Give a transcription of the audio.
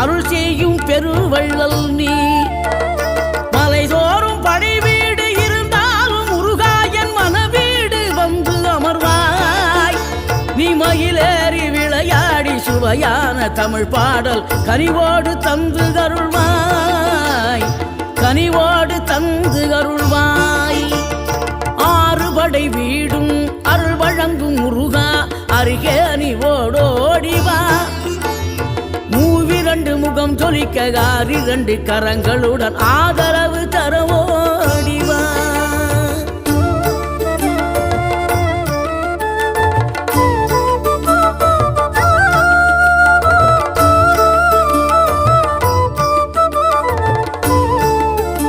அருள் செய்யும் பெருவள்ளல் நீ. மலைதோறும் படை வீடு இருந்தாலும் முருகாயன் மனவீடு வந்து அமர்வாய். நீ மயிலேறி விளையாடி சுவையான தமிழ் பாடல் கனிவோடு தந்து அருள்வாய், கனிவோடு தந்து அருள்வாய். ஆறுபடை வீடும் அருள் வழங்கும் முருகா அருகே நீ ஓடோடிவா. மூவிரண்டு முகம் ஜொலிக்க 6 கரங்களுடன் ஆதரவு